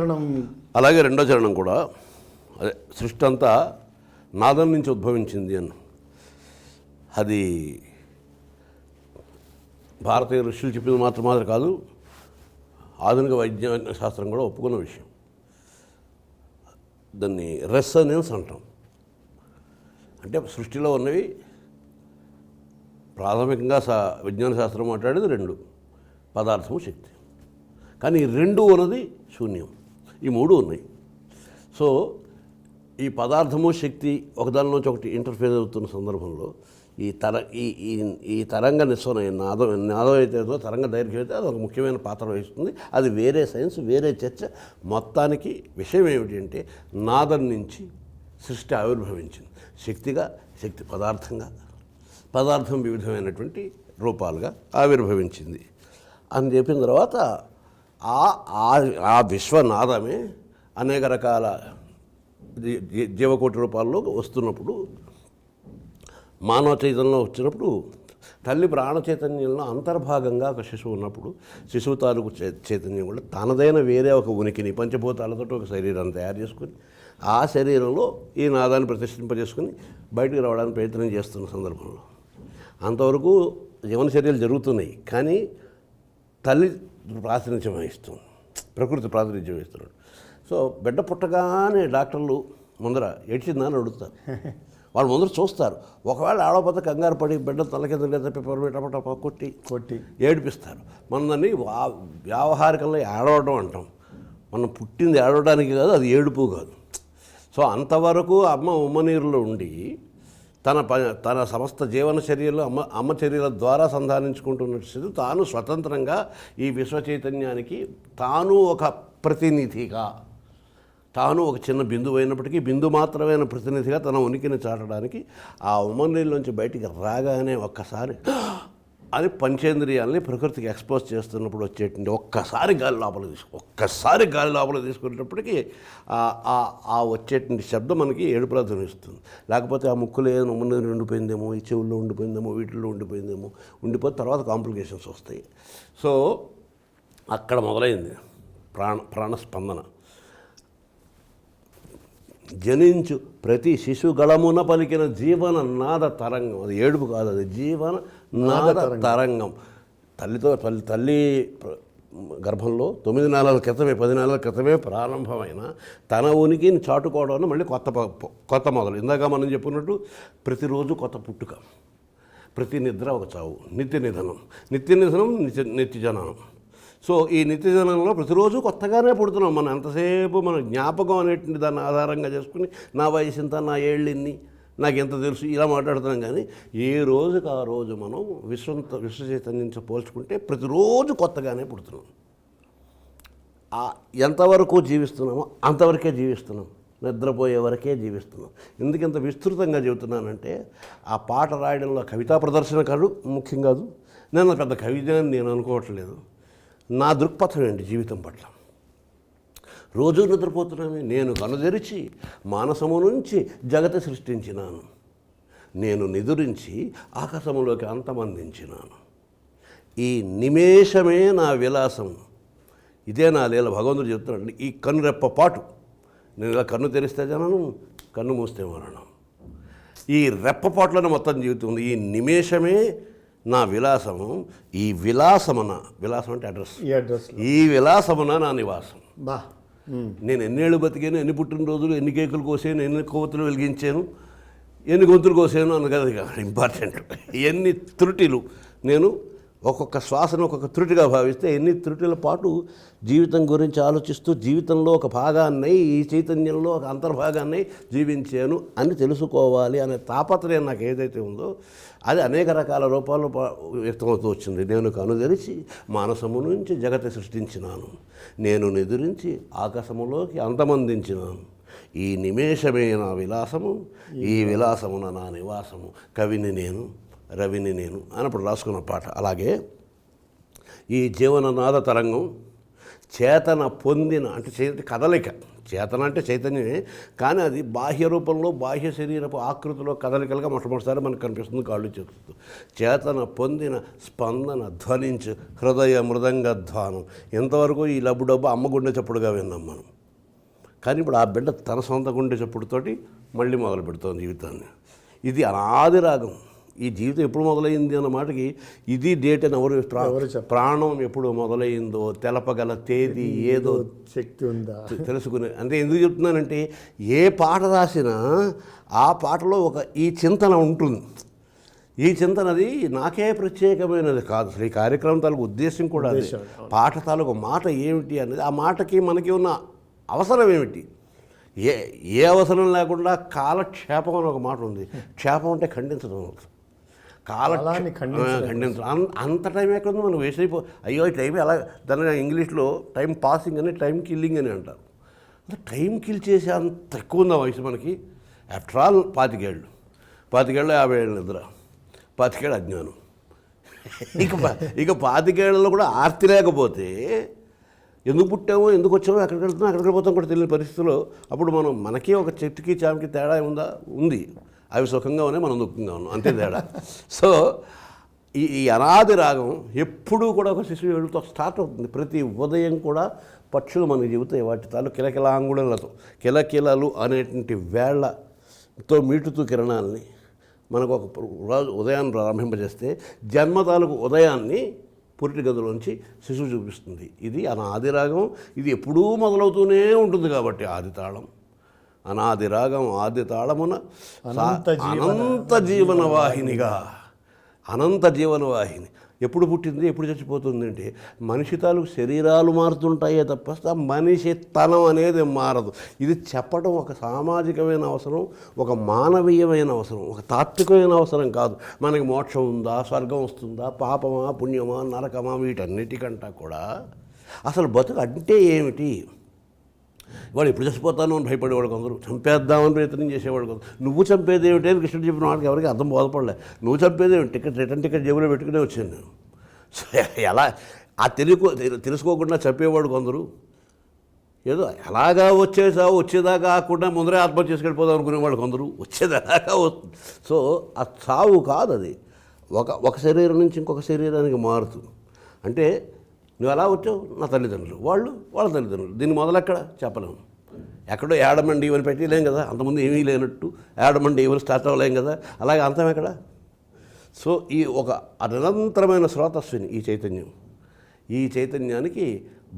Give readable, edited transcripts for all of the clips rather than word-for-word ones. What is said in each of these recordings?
చరణం అలాగే రెండో చరణం కూడా అదే సృష్టి అంతా నాదం నుంచి ఉద్భవించింది అని. అది భారతీయ ఋషులు చెప్పింది మాత్రం కాదు, ఆధునిక వైజ్ఞానిక శాస్త్రం కూడా ఒప్పుకున్న విషయం. దాన్ని రెసొనెన్స్ అంటాం. అంటే సృష్టిలో ఉన్నవి ప్రాథమికంగా విజ్ఞాన శాస్త్రం మాట్లాడేది రెండు, పదార్థము, శక్తి. కానీ ఈ రెండు ఉన్నది శూన్యం, ఈ మూడు ఉన్నాయి. సో ఈ పదార్థము శక్తి ఒకదానిలోంచి ఒకటి ఇంటర్ఫేస్ అవుతున్న సందర్భంలో ఈ తరంగ నిస్వన నాదం అయితే తరంగ దైర్ఘ్యం అయితే అది ఒక ముఖ్యమైన పాత్ర వహిస్తుంది. అది వేరే సైన్స్, వేరే చర్చ. మొత్తానికి విషయం ఏమిటి అంటే నాదం నుంచి సృష్టి ఆవిర్భవించింది. శక్తిగా, శక్తి పదార్థంగా, పదార్థం వివిధమైనటువంటి రూపాలుగా ఆవిర్భవించింది అని చెప్పిన తర్వాత ఆ విశ్వనాదమే అనేక రకాల జీవకోటి రూపాల్లో వస్తున్నప్పుడు, మానవ చైతన్యంలో వచ్చినప్పుడు, తల్లి ప్రాణ చైతన్యంలో అంతర్భాగంగా ఒక శిశువు ఉన్నప్పుడు శిశువు తాలూకు చైతన్యం కూడా తనదైన వేరే ఒక ఉనికిని పంచభూతాలతో ఒక శరీరాన్ని తయారు చేసుకుని ఆ శరీరంలో ఈ నాదాన్ని ప్రతిష్ఠింపజేసుకుని బయటకు రావడానికి ప్రయత్నం చేస్తున్న సందర్భంలో అంతవరకు జీవన చర్యలు జరుగుతున్నాయి. కానీ తల్లి ప్రాతినిధ్యం వహిస్తుంది, ప్రకృతి ప్రాతినిధ్యం వహిస్తున్నాడు. సో బిడ్డ పుట్టగానే డాక్టర్లు ముందర ఏడ్చిందా అని అడుగుతారు. వాళ్ళు ముందర చూస్తారు. ఒకవేళ ఆడపోతే కంగారు పడి బిడ్డ తల కింద తప్పి కొట్టి ఏడిపిస్తారు. మనం దాన్ని వ్యావహారికంలో ఏడవడం అంటాం. మనం పుట్టింది ఏడవడానికి కాదు, అది ఏడుపు కాదు. సో అంతవరకు అమ్మ ఉమ్మనీరులో ఉండి తన సమస్త జీవన చర్యలు అమ్మ చర్యల ద్వారా సంధానించుకుంటున్న తాను స్వతంత్రంగా ఈ విశ్వ చైతన్యానికి తాను ఒక ప్రతినిధిగా, తాను ఒక చిన్న బిందువు అయినప్పటికీ బిందు మాత్రమైన ప్రతినిధిగా తన ఉనికిని చాటడానికి ఆ ఉమ్మనీళ్ళలోంచి బయటికి రాగానే ఒక్కసారి అది పంచేంద్రియాలని ప్రకృతికి ఎక్స్పోజ్ చేస్తున్నప్పుడు వచ్చేటువంటి ఒక్కసారి గాలి లోపల తీసుకునేటప్పటికీ ఆ వచ్చేటువంటి శబ్దం మనకి ఏడుపులా ధ్వనిస్తుంది. లేకపోతే ఆ ముక్కులో ఏదైనా ఉమ్మనీరు ఉండిపోయిందేమో, ఈ చెవుల్లో ఉండిపోయిందేమో, వీటిల్లో ఉండిపోయిందేమో, ఉండిపోతే తర్వాత కాంప్లికేషన్స్ వస్తాయి. సో అక్కడ మొదలైంది ప్రాణస్పందన. జనించు ప్రతి శిశుగళమున పలికిన జీవన నాద తరంగం. అది ఏడుపు కాదు, అది జీవన నాద తరంగం. తల్లి గర్భంలో 9 నెలల క్రితమే 10 నెలల క్రితమే ప్రారంభమైన తన ఉనికిని చాటుకోవడం మళ్ళీ కొత్త మొదలు. ఇందాక మనం చెప్పుకున్నట్టు ప్రతిరోజు కొత్త పుట్టుక, ప్రతి నిద్ర ఒక చావు, నిత్య నిధనం నిత్య జననం. సో ఈ నిత్యజనంలో ప్రతిరోజు కొత్తగానే పుడుతున్నాం. మనం ఎంతసేపు మన జ్ఞాపకం అనేటువంటి దాన్ని ఆధారంగా చేసుకుని నా వయసు ఇంత, నా ఏళ్ళు ఇన్ని, నాకు ఎంత తెలుసు ఇలా మాట్లాడుతున్నాం. కానీ ఏ రోజుకి ఆ రోజు మనం విశ్వ చైతన్యంతో పోల్చుకుంటే ప్రతిరోజు కొత్తగానే పుడుతున్నాం. ఎంతవరకు జీవిస్తున్నామో అంతవరకే జీవిస్తున్నాం, నిద్రపోయే వరకే జీవిస్తున్నాం. ఎందుకు ఇంత విస్తృతంగా చెబుతున్నానంటే ఆ పాట రాయడంలో కవితా ప్రదర్శన కాదు ముఖ్యం కాదు. నేను పెద్ద కవితని నేను అనుకోవట్లేదు. నా దృక్పథం ఏంటి జీవితం పట్ల? రోజు నిద్రపోతున్నామే. నేను కనుదెరిచి మానసము నుంచి జగతి సృష్టించినాను, నేను నిదురించి ఆకాశములోకి అంతమందించినాను. ఈ నిమేషమే నా విలాసం, ఇదే నా లీల. భగవంతుడు చెప్తున్నాడు, ఈ కన్నురెప్ప పాటు నేను ఇలా కన్ను తెరిస్తే జననం, కన్ను మూస్తే మరణం. ఈ రెప్పపాట్లోనే మొత్తం జీవితం ఉంది. ఈ నిమేషమే నా విలాసము, ఈ విలాసం అంటే అడ్రస్, ఈ విలాసమున నా నివాసం. నేను ఎన్నేళ్ళు బతికాను, ఎన్ని పుట్టినరోజులు, ఎన్ని కేకులు కోసాను, ఎన్ని కొవ్వొత్తులు వెలిగించాను, ఎన్ని గొంతులు కోసాను అన్నది కాదు ఇంపార్టెంట్. ఎన్ని త్రుటిలు, నేను ఒక్కొక్క శ్వాసను ఒక్కొక్క త్రుటిగా భావిస్తే ఎన్ని త్రుటిల పాటు జీవితం గురించి ఆలోచిస్తూ జీవితంలో ఒక భాగాన్ని, ఈ చైతన్యంలో ఒక అంతర్భాగాన్ని జీవించాను అని తెలుసుకోవాలి అనే తాపత్రయం నాకు ఏదైతే ఉందో అది అనేక రకాల రూపాల్లో వ్యక్తమవుతూ వచ్చింది. నేను కనుదెరిచి మానసము నుంచి జగతి సృష్టించినాను, నేను నిదురించి ఆకాశములోకి అంతమందించినాను, ఈ నిమేషమే నా విలాసము, ఈ విలాసమున నా నివాసము, కవిని నేను రవిని నేను అన్నప్పుడు రాసుకున్న పాట. అలాగే ఈ జీవననాద తరంగం చేతన పొందిన అంటే కదలిక, చేతన అంటే చైతన్యమే, కానీ అది బాహ్య రూపంలో బాహ్య శరీరపు ఆకృతిలో కదలికలుగా మొట్టమొదటిసారి మనకు కనిపిస్తుంది కాళ్ళు చేస్తూ. చేతన పొందిన స్పందన ధ్వనించు హృదయ మృదంగ ధ్వానం. ఎంతవరకు ఈ లబ్బు డబ్బు అమ్మ గుండె చప్పుడుగా విన్నాం మనం. కానీ ఇప్పుడు ఆ బిడ్డ తన సొంత గుండె చప్పుడుతోటి మళ్ళీ మొదలు పెడుతోంది జీవితాన్ని. ఇది అనాది రాగం. ఈ జీవితం ఎప్పుడు మొదలైంది అన్న మాటకి ఇది డేట్ అని ఎవరు ప్రాణం ఎప్పుడు మొదలైందో తెలపగల తేదీ ఏదో శక్తి ఉందా తెలుసుకునే. అంటే ఎందుకు చెప్తున్నానంటే ఏ పాట రాసినా ఆ పాటలో ఈ చింతన ఉంటుంది. ఈ చింతన అది నాకే ప్రత్యేకమైనది కాదు. అసలు ఈ కార్యక్రమం తాలూకు ఉద్దేశం కూడా అదే. పాట తాలూకు మాట ఏమిటి అనేది, ఆ మాటకి మనకి ఉన్న అవసరం ఏమిటి, ఏ అవసరం లేకుండా కాలక్షేపం అని ఒక మాట ఉంది. క్షేపం అంటే ఖండించడం, ఖండించడం. అంత టైం ఎక్కడ మనం వేస్ట్ అయ్యో ఈ టైం ఎలా, దాన్ని ఇంగ్లీష్లో టైం పాసింగ్ అని టైం కిల్లింగ్ అని అంటారు. అంటే టైం కిల్ చేసే అంత ఎక్కువ ఉందా వయసు మనకి? ఆఫ్టర్ ఆల్ 25 ఏళ్ళు 50 ఏళ్ళు నిద్ర, 25 ఏళ్ళు అజ్ఞానం. ఇక 25 ఏళ్ళలో కూడా ఆర్తి లేకపోతే ఎందుకు పుట్టామో ఎందుకు వచ్చామో ఎక్కడికి వెళ్తున్నామో ఎక్కడికి పోతాం కూడా తెలియని పరిస్థితుల్లో అప్పుడు మనకి ఒక చెట్టుకి చామకి తేడా ఉంది. అవి సుఖంగా ఉన్నాయి, మనం దుఃఖంగా ఉన్నాం, అంతే తేడా. సో ఈ అనాది రాగం ఎప్పుడూ కూడా ఒక శిశువు ఏడుతో స్టార్ట్ అవుతుంది. ప్రతి ఉదయం కూడా పక్షులు మనకు చెబుతాయి వాటి తాను కిలకిలాంగుళలతో, కిలకిలలు అనేటువంటి వేళ్లతో మీటుతూ కిరణాలని మనకు ఒక రోజు ఉదయాన్ని ప్రారంభింపజేస్తే జన్మ తాలూకు ఉదయాన్ని పురిటి గదిలోంచి శిశువు చూపిస్తుంది. ఇది అనాది రాగం. ఇది ఎప్పుడూ మొదలవుతూనే ఉంటుంది కాబట్టి ఆది తాళం. అనాది రాగం ఆది తాళమున అనంత జీవనవాహినిగా, అనంత జీవనవాహిని. ఎప్పుడు పుట్టింది ఎప్పుడు చచ్చిపోతుంది అంటే మనిషి తాలూకు శరీరాలు మారుతుంటాయే తప్ప మనిషి తనం అనేది మారదు. ఇది చెప్పడం ఒక సామాజికమైన అవసరం, ఒక మానవీయమైన అవసరం, ఒక తాత్వికమైన అవసరం కాదు. మనకి మోక్షం ఉందా, స్వర్గం వస్తుందా, పాపమా పుణ్యమా నరకమా, వీటన్నిటికంటా కూడా అసలు బతుకు అంటే ఏమిటి. వాడు ఎప్పుడు చచ్చిపోతాను అని భయపడేవాడు కొందరు, చంపేద్దామని ప్రయత్నం చేసేవాడు కొందరు. నువ్వు చంపేది ఏమిటి అని కృష్ణుడు చెప్పిన వాడికి ఎవరికి అర్థం బోధపడలే. నువ్వు చంపేది ఏమిటి, రిటర్న్ టికెట్ జేబులో పెట్టుకునే వచ్చాను నేను. సో ఎలా ఆ తెలుసుకోకుండా చంపేవాడు కొందరు. ఏదో ఎలాగా వచ్చేదాకా కాకుండా ముందరే ఆత్మహత్య చేసుకెళ్ళిపోదాం అనుకునేవాడు కొందరు. వచ్చేదాకా వస్తుంది. సో ఆ చావు కాదు అది, ఒక శరీరం నుంచి ఇంకొక శరీరానికి మారుతుంది. అంటే నువ్వు ఎలా వచ్చావు, నా తల్లిదండ్రులు, వాళ్ళ తల్లిదండ్రులు. దీన్ని మొదలెక్కడ చెప్పలేము. ఎక్కడో ఏడమండి ఇవని పెట్టలేం కదా, అంతకుముందు ఏమీ లేనట్టు ఏడమండి ఇవని స్టార్ట్ అవ్వలేం కదా, అలాగే అంతం ఎక్కడ. సో ఈ ఒక నిరంతరమైన స్రోతస్విని ఈ చైతన్యానికి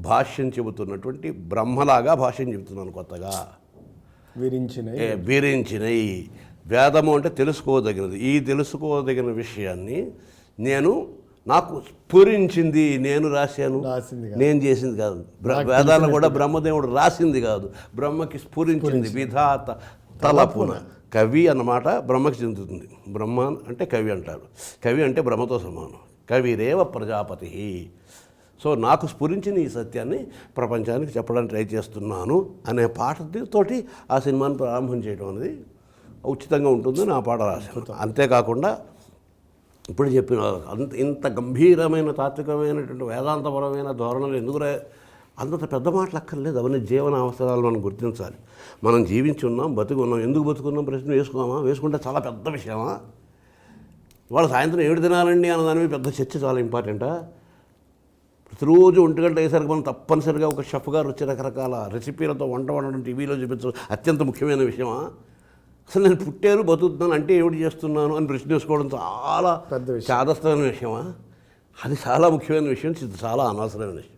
భాష్యం చెబుతున్నటువంటి బ్రహ్మలాగా భాష్యం చెబుతున్నాను కొత్తగా. విరించినయి వేదము అంటే తెలుసుకోదగినది. ఈ తెలుసుకోదగిన విషయాన్ని నాకు స్ఫురించింది, నేను రాశాను, నేను చేసింది కాదు. వేదాలను కూడా బ్రహ్మదేవుడు రాసింది కాదు, బ్రహ్మకి స్ఫురించింది. విధాత తలపున. కవి అన్నమాట బ్రహ్మకి చెందుతుంది. బ్రహ్మ అంటే కవి అంటారు. కవి అంటే బ్రహ్మతో సమానం. కవిరేవ ప్రజాపతి. సో నాకు స్ఫురించిన ఈ సత్యాన్ని ప్రపంచానికి చెప్పడానికి ట్రై చేస్తున్నాను అనే పాటతోటి ఆ సినిమాని ప్రారంభం చేయడం అనేది ఉచితంగా ఉంటుందని ఆ పాట రాశాను. అంతేకాకుండా ఇప్పుడు చెప్పిన ఇంత గంభీరమైన తాత్వికమైనటువంటి వేదాంతపరమైన ధోరణులు ఎందుకు అంత పెద్ద మాటలు అక్కర్లేదు. అవన్నీ జీవన అవసరాలు మనం గుర్తించాలి. మనం జీవించి ఉన్నాం, బతుకున్నాం. ఎందుకు బతుకున్నాం ప్రశ్న వేసుకుంటే చాలా పెద్ద విషయమా? ఇవాళ సాయంత్రం 7 తినాలండి అన్న దాని మీద పెద్ద చర్చ చాలా ఇంపార్టెంటా? ప్రతిరోజు 1 గంట అయ్యేసరికి మనం తప్పనిసరిగా ఒక షెఫ్ గారు వచ్చి రకరకాల రెసిపీలతో వంట వండడం టీవీలో చూపించడం అత్యంత ముఖ్యమైన విషయమా? అసలు నేను పుట్టాను బతుకుతున్నాను అంటే ఏమిటి చేస్తున్నాను అని ప్రశ్న వేసుకోవడం చాలా చాదస్తమైన విషయమా? అది చాలా ముఖ్యమైన విషయం, చాలా అనవసరమైన విషయం.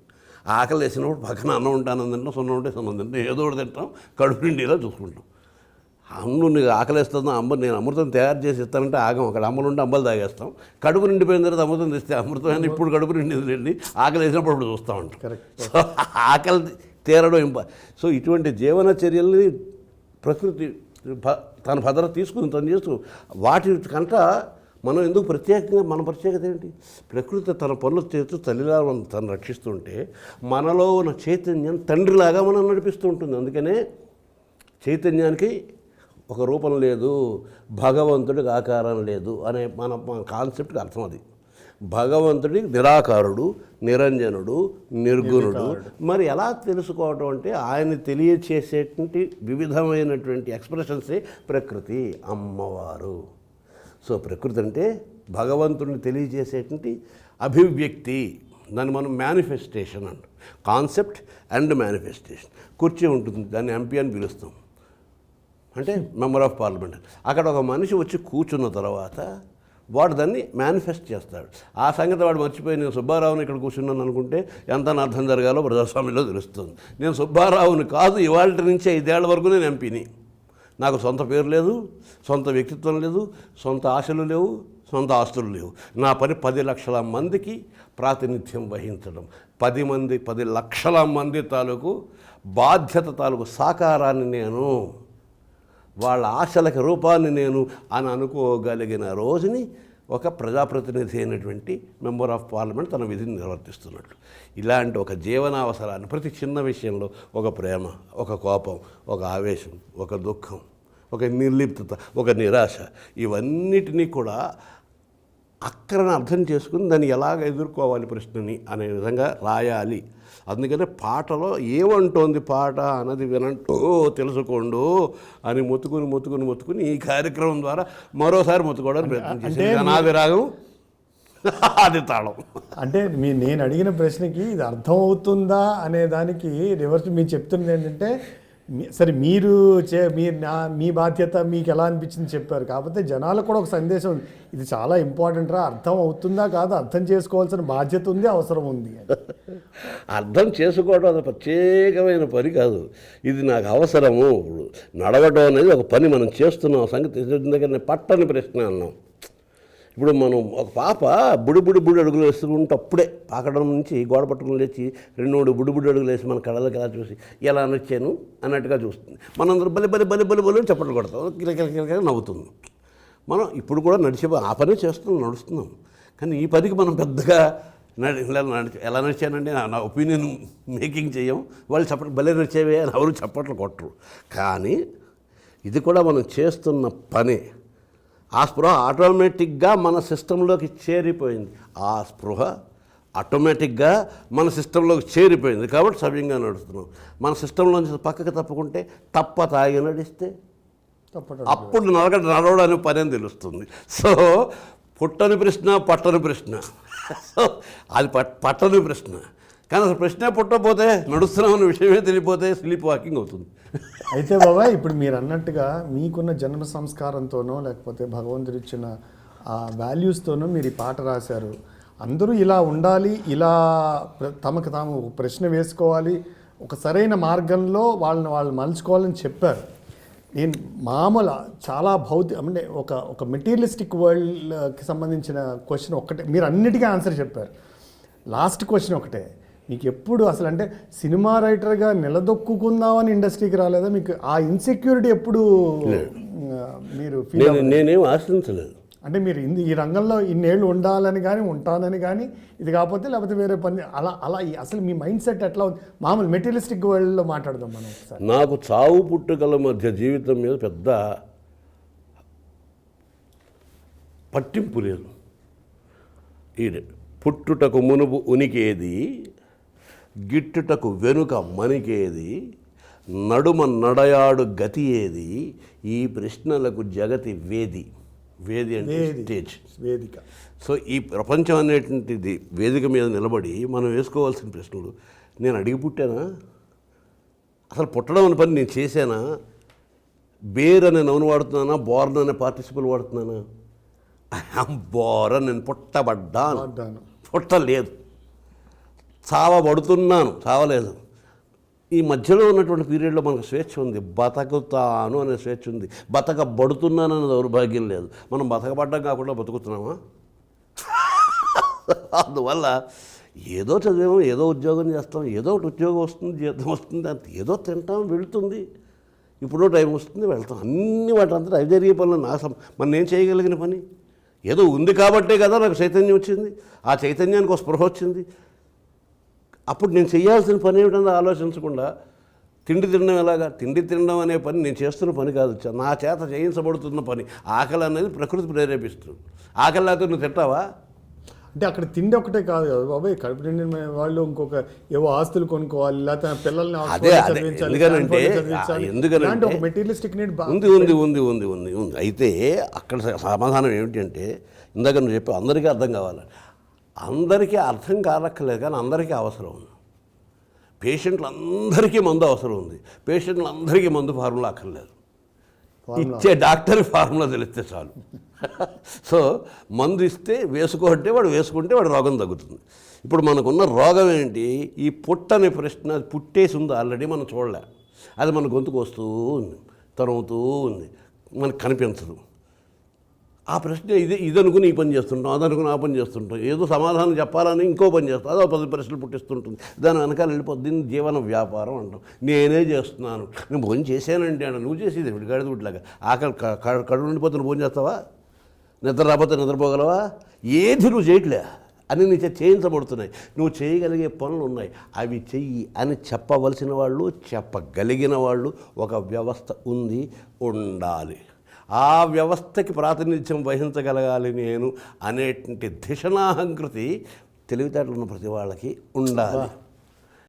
ఆకలి వేసినప్పుడు పక్కన అన్నం ఉంటాను తింటాం, సున్నం ఉంటే సున్నం తింటాం, ఏదో ఒకటి తింటాం, కడుపు నిండేలా చూసుకుంటాం. అమ్ములు నీకు ఆకలి వేస్తుందో నేను అమృతం తయారు చేసి ఇస్తానంటే ఆగం. అక్కడ అమ్మలు ఉంటే అంబలు తాగేస్తాం. కడుపు నిండిపోయిన తర్వాత అమృతం తెస్తే అమృతమైన ఇప్పుడు కడుపు నిండింది, ఆకలి వేసినప్పుడు ఇప్పుడు చూస్తూ ఉంటాం. సో ఆకలి తీరడం సో ఇటువంటి జీవన చర్యల్ని ప్రకృతి తన భద్రత తీసుకుని తను చేస్తూ వాటి కంట మనం ఎందుకు ప్రత్యేకంగా, మన ప్రత్యేకత ఏంటి? ప్రకృతి తన పనులు చేస్తూ తల్లిలా తను రక్షిస్తుంటే మనలో ఉన్న చైతన్యం తండ్రిలాగా మనం నడిపిస్తూ ఉంటుంది. అందుకనే చైతన్యానికి ఒక రూపం లేదు, భగవంతుడికి ఆకారం లేదు అనే మన కాన్సెప్ట్కి అర్థం అది. భగవంతుడి నిరాకారుడు, నిరంజనుడు, నిర్గుణుడు. మరి ఎలా తెలుసుకోవటం అంటే ఆయన్ని తెలియచేసేటువంటి వివిధమైనటువంటి ఎక్స్ప్రెషన్సే ప్రకృతి, అమ్మవారు. సో ప్రకృతి అంటే భగవంతుడిని తెలియజేసేటువంటి అభివ్యక్తి. దాన్ని మనం మేనిఫెస్టేషన్ అంట, కాన్సెప్ట్ అండ్ మేనిఫెస్టేషన్. కుర్చీ ఉంటుంది, దాన్ని ఎంపీ అని పిలుస్తాం, అంటే మెంబర్ ఆఫ్ పార్లమెంట్. అక్కడ ఒక మనిషి వచ్చి కూర్చున్న తర్వాత వాడు దాన్ని మేనిఫెస్ట్ చేస్తాడు. ఆ సంగతి వాడు మర్చిపోయి నేను సుబ్బారావుని ఇక్కడ కూర్చున్నాను అనుకుంటే ఎంత అర్థం జరగాలో ప్రజాస్వామ్యంలో తెలుస్తుంది. నేను సుబ్బారావుని కాదు, ఇవాళ నుంచి 5 ఏళ్ల వరకు నేను ఎంపీని. నాకు సొంత పేరు లేదు, సొంత వ్యక్తిత్వం లేదు, సొంత ఆశలు లేవు, సొంత ఆస్తులు లేవు. నా పని 10 లక్షల మందికి ప్రాతినిధ్యం వహించడం, 10 లక్షల మంది తాలూకు బాధ్యత తాలూకు సాకారాన్ని నేను, వాళ్ళ ఆశలకి రూపాన్ని నేను అని అనుకోగలిగిన రోజుని ఒక ప్రజాప్రతినిధి అయినటువంటి మెంబర్ ఆఫ్ పార్లమెంట్ తన విధిని నిర్వర్తిస్తున్నట్లు. ఇలాంటి ఒక జీవనావసరాన్ని ప్రతి చిన్న విషయంలో ఒక ప్రేమ, ఒక కోపం, ఒక ఆవేశం, ఒక దుఃఖం, ఒక నిర్లిప్తత, ఒక నిరాశ, ఇవన్నిటినీ కూడా అక్కడని అర్థం చేసుకుని దాన్ని ఎలాగ ఎదుర్కోవాలి ప్రశ్నని అనే విధంగా రాయాలి. అందుకనే పాటలో ఏమంటోంది పాట అన్నది వినంటూ తెలుసుకోండు అని మొత్తుకుని ఈ కార్యక్రమం ద్వారా మరోసారి మొత్తుకోవడానికి ప్రయత్నం చేసింది. నాది రాగం, అది తాళం. అంటే నేను అడిగిన ప్రశ్నకి ఇది అర్థం అవుతుందా అనే దానికి రివర్స్ మీరు చెప్తున్నది ఏంటంటే, సరే మీరు మీ బాధ్యత మీకు ఎలా అనిపించింది చెప్పారు, కాకపోతే జనాలకు కూడా ఒక సందేశం ఉంది, ఇది చాలా ఇంపార్టెంట్ రా, అర్థం అవుతుందా కాదు, అర్థం చేసుకోవాల్సిన బాధ్యత ఉంది, అవసరం ఉంది. అర్థం చేసుకోవడం అది ప్రత్యేకమైన పని కాదు, ఇది నాకు అవసరము. నడవడం అనేది ఒక పని, మనం చేస్తున్నాం. సంగతి దగ్గర పట్టని ప్రశ్న అన్నాం. ఇప్పుడు మనం ఒక పాప బుడి అడుగులు వేసుకుంటే అప్పుడే పాకడం నుంచి గోడ పట్టుకుని లేచి 2-3 బుడి అడుగులు వేసి మన కళ్ళకి ఎలా చూసి ఎలా నచ్చాను అన్నట్టుగా చూస్తుంది. మనందరూ బలి చప్పట్లు కొడతాం, కిలకిల నవ్వుతుంది. మనం ఇప్పుడు కూడా ఆ పని నడుస్తున్నాం. కానీ ఈ పనికి మనం పెద్దగా ఎలా నడిచానండి నా ఒపీనియన్ మేకింగ్ చేయం. వాళ్ళు చప్పట్లు భలే నడిచేవే అని ఎవరు చప్పట్లు కొట్టరు. కానీ ఇది కూడా మనం చేస్తున్న పనే. ఆ స్పృహ ఆటోమేటిక్గా మన సిస్టంలోకి చేరిపోయింది. ఆ స్పృహ ఆటోమేటిక్గా మన సిస్టంలోకి చేరిపోయింది కాబట్టి సవ్యంగా నడుస్తున్నాం. మన సిస్టంలోంచి పక్కకి తప్పుకుంటే తాగి నడిస్తే అప్పుడు నడవడానికి పని అని తెలుస్తుంది. సో పుట్టని ప్రశ్న, పట్టని ప్రశ్న. సో అది పట్టని ప్రశ్న. కానీ అసలు ప్రశ్నే పుట్టకపోతే నడుస్తున్నామన్న విషయమే తెలియపోతే స్లీప్ వాకింగ్ అవుతుంది. అయితే బాబాయ్, ఇప్పుడు మీరు అన్నట్టుగా మీకున్న జన్మ సంస్కారంతోనో లేకపోతే భగవంతుడు ఇచ్చిన ఆ వాల్యూస్తోనో మీరు ఈ పాట రాశారు. అందరూ ఇలా ఉండాలి, ఇలా తమకు తాము ప్రశ్న వేసుకోవాలి, ఒక సరైన మార్గంలో వాళ్ళు మలుచుకోవాలని చెప్పారు. నేను మామూలు చాలా అంటే ఒక మెటీరియలిస్టిక్ వరల్డ్కి సంబంధించిన క్వశ్చన్ ఒక్కటే, మీరు అన్నిటికీ ఆన్సర్ చెప్పారు. లాస్ట్ క్వశ్చన్ ఒకటే, మీకు ఎప్పుడు అసలు అంటే సినిమా రైటర్గా నిలదొక్కుందామని ఇండస్ట్రీకి రాలేదా? మీకు ఆ ఇన్సెక్యూరిటీ ఎప్పుడు మీరు నేనేం ఆశించలేదు. అంటే మీరు ఈ రంగంలో ఇన్నేళ్ళు ఉండాలని కానీ ఉంటానని కానీ ఇది కాకపోతే లేకపోతే వేరే పని అలా అసలు మీ మైండ్ సెట్ ఎట్లా ఉంది? మామూలు మెటీరియలిస్టిక్ వరల్డ్లో మాట్లాడదాం మనం ఒకసారి. నాకు చావు పుట్టుకల మధ్య జీవితం మీద పెద్ద పట్టింపు లేదు. ఈ పుట్టుటకు మునుపు ఉనికేది, గిట్టుటకు వెనుక మనికేది, నడుమ నడయాడు గతి ఏది, ఈ ప్రశ్నలకు జగతి వేది. వేది అంటే స్టేజ్, వేదిక. సో ఈ ప్రపంచం అనేటువంటిది వేదిక మీద నిలబడి మనం వేసుకోవాల్సిన ప్రశ్నలు, నేను అడిగి పుట్టానా, అసలు పుట్టడం అనే పని నేను చేశానా, బేర్ అనే నౌను వాడుతున్నానా, బోర్న్ అనే పార్టిసిపల్ వాడుతున్నానా? బోరన్, నేను పుట్టబడ్డాను, పుట్టలేదు. చావబడుతున్నాను, చావలేదు. ఈ మధ్యలో ఉన్నటువంటి పీరియడ్లో మనకు స్వేచ్ఛ ఉంది, బతకుతాను అనే స్వేచ్ఛ ఉంది. బతకబడుతున్నాను అనే దౌర్భాగ్యం లేదు. మనం బతకబడ్డం కాకుండా బతుకుతున్నామా? అందువల్ల ఏదో చదివాము, ఏదో ఉద్యోగం చేస్తాం, ఏదో ఒకటి ఉద్యోగం వస్తుంది, జీతం వస్తుంది, అంత ఏదో తింటాం, వెళుతుంది, ఇప్పుడు టైం వస్తుంది, వెళ్తాం. అన్ని వాటంతా అవి జరిగే పనులు మనం ఏం చేయగలిగిన పని ఏదో ఉంది కాబట్టే కదా నాకు చైతన్యం వచ్చింది. ఆ చైతన్యానికి ఒక స్పృహ వచ్చింది. అప్పుడు నేను చేయాల్సిన పని ఏమిటంటే ఆలోచించకుండా తిండి తినడం ఎలాగా, తిండి తినడం అనే పని నేను చేస్తున్న పని కాదు, నా చేత చేయించబడుతున్న పని. ఆకలి అనేది ప్రకృతి ప్రేరేపిస్తుంది. ఆకలి లేకపోతే నువ్వు తింటావా? అంటే అక్కడ తిండి ఒకటే కాదు కదా బాబాయ్, కడుపు నిండిన వాళ్ళు ఇంకొక ఏవో ఆస్తులు కొనుక్కోవాలి, లేకపోతే పిల్లల్ని ఎందుకంటే మెటీరియలిస్టిక్ నీడ్ ఉంది. అయితే అక్కడ సమాధానం ఏమిటంటే, ఇందాక నువ్వు చెప్పావు అందరికీ అర్థం కావాలి. అందరికీ అర్థం కానక్కర్లేదు, కానీ అందరికీ అవసరం ఉంది. పేషెంట్లందరికీ మందు అవసరం ఉంది, పేషెంట్లందరికీ మందు ఫార్ములా అక్కర్లేదు. ఇచ్చే డాక్టర్ ఫార్ములా తెలిస్తే చాలు. సో మందు ఇస్తే వేసుకోంటే వాడు వేసుకుంటే వాడు రోగం తగ్గుతుంది. ఇప్పుడు మనకున్న రోగం ఏంటి? ఈ పుట్టని ప్రశ్న, అది పుట్టేసి ఉంది ఆల్రెడీ, మనం చూడలే. అది మన గొంతుకు వస్తూ ఉంది, తరుగుతూ ఉంది, మనకు కనిపించదు. ఆ ప్రశ్న ఇది అనుకుని ఈ పని చేస్తుంటాం, అది అనుకుని ఆ పని చేస్తుంటాం, ఏదో సమాధానం చెప్పాలని ఇంకో పని చేస్తాం, అదో 10 ప్రశ్నలు పుట్టిస్తుంటుంది. దాని వెనకాల వెళ్ళిపోతుంది. దీన్ని జీవన వ్యాపారం అంటాం. నేనే చేస్తున్నాను, నేను భోజనం చేశానండి అంటే నువ్వు చేసేది విడిగాడిది వీటిలాగా. ఆకలి కడుపు నిండిపోతే నువ్వు భోజనం చేస్తావా? నిద్ర రాకపోతే నిద్రపోగలవా? ఏది నువ్వు చేయట్లే, అని నీ చేయించబడుతున్నాయి. నువ్వు చేయగలిగే పనులు ఉన్నాయి, అవి చెయ్యి అని చెప్పవలసిన వాళ్ళు, చెప్పగలిగిన వాళ్ళు ఒక వ్యవస్థ ఉంది, ఉండాలి. ఆ వ్యవస్థకి ప్రాతినిధ్యం వహించగలగాలి నేను అనేటువంటి ధిషణాహంకృతి తెలివితేటలు ఉన్న ప్రతి వాళ్ళకి ఉండాలి.